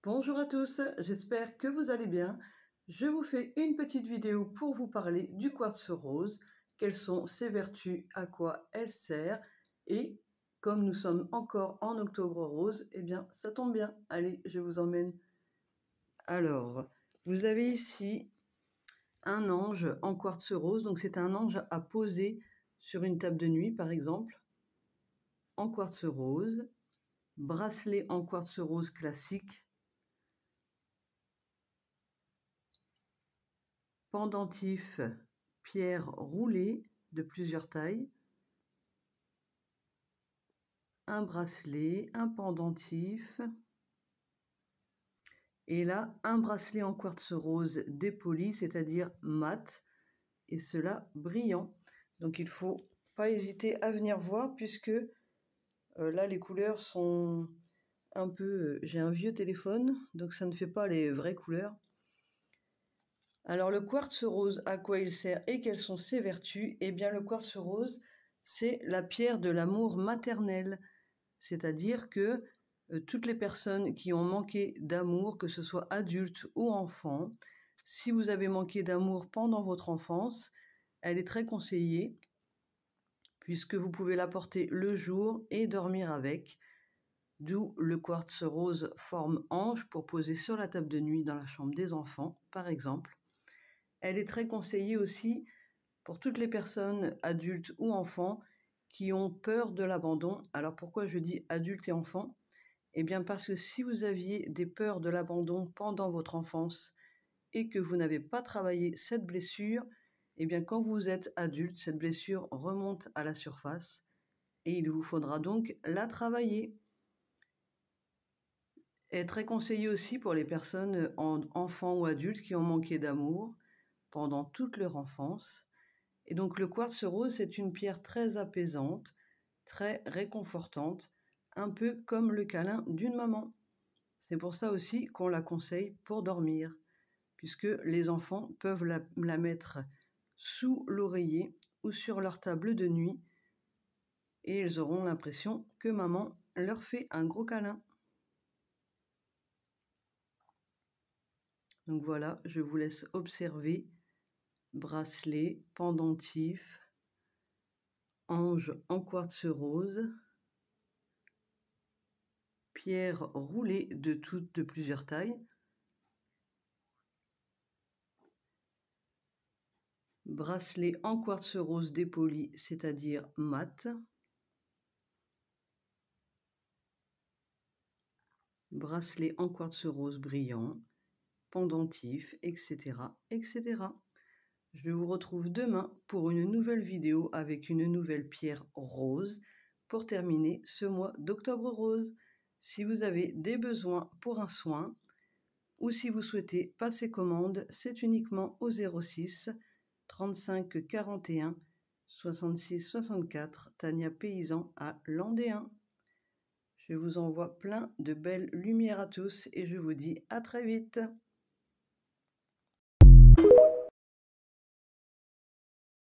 Bonjour à tous, j'espère que vous allez bien. Je vous fais une petite vidéo pour vous parler du quartz rose, quelles sont ses vertus, à quoi elle sert, et comme nous sommes encore en octobre rose, eh bien ça tombe bien. Allez, je vous emmène. Alors, vous avez ici un ange en quartz rose, donc c'est un ange à poser sur une table de nuit par exemple, en quartz rose, bracelet en quartz rose classique, pendentif pierre roulée de plusieurs tailles, un bracelet, un pendentif, et là un bracelet en quartz rose dépoli, c'est-à-dire mat, et cela brillant. Donc il ne faut pas hésiter à venir voir puisque là les couleurs sont un peu... j'ai un vieux téléphone, donc ça ne fait pas les vraies couleurs. Alors le quartz rose, à quoi il sert et quelles sont ses vertus? Eh bien le quartz rose, c'est la pierre de l'amour maternel, c'est-à-dire que toutes les personnes qui ont manqué d'amour, que ce soit adultes ou enfants, si vous avez manqué d'amour pendant votre enfance, elle est très conseillée puisque vous pouvez la porter le jour et dormir avec, d'où le quartz rose forme ange pour poser sur la table de nuit dans la chambre des enfants, par exemple. Elle est très conseillée aussi pour toutes les personnes, adultes ou enfants, qui ont peur de l'abandon. Alors pourquoi je dis adultes et enfants? Eh bien parce que si vous aviez des peurs de l'abandon pendant votre enfance et que vous n'avez pas travaillé cette blessure, eh bien quand vous êtes adulte, cette blessure remonte à la surface et il vous faudra donc la travailler. Elle est très conseillée aussi pour les personnes, enfants ou adultes, qui ont manqué d'amour pendant toute leur enfance. Et donc le quartz rose, c'est une pierre très apaisante, très réconfortante, un peu comme le câlin d'une maman. C'est pour ça aussi qu'on la conseille pour dormir, puisque les enfants peuvent la mettre sous l'oreiller ou sur leur table de nuit et ils auront l'impression que maman leur fait un gros câlin. Donc voilà, je vous laisse observer. Bracelet, pendentif, ange en quartz rose, pierres roulées de plusieurs tailles, bracelet en quartz rose dépoli, c'est-à-dire mat, bracelet en quartz rose brillant, pendentif, etc., etc. Je vous retrouve demain pour une nouvelle vidéo avec une nouvelle pierre rose pour terminer ce mois d'octobre rose. Si vous avez des besoins pour un soin ou si vous souhaitez passer commande, c'est uniquement au 06 35 41 66 64 Tania Paysan à Landéen. Je vous envoie plein de belles lumières à tous et je vous dis à très vite.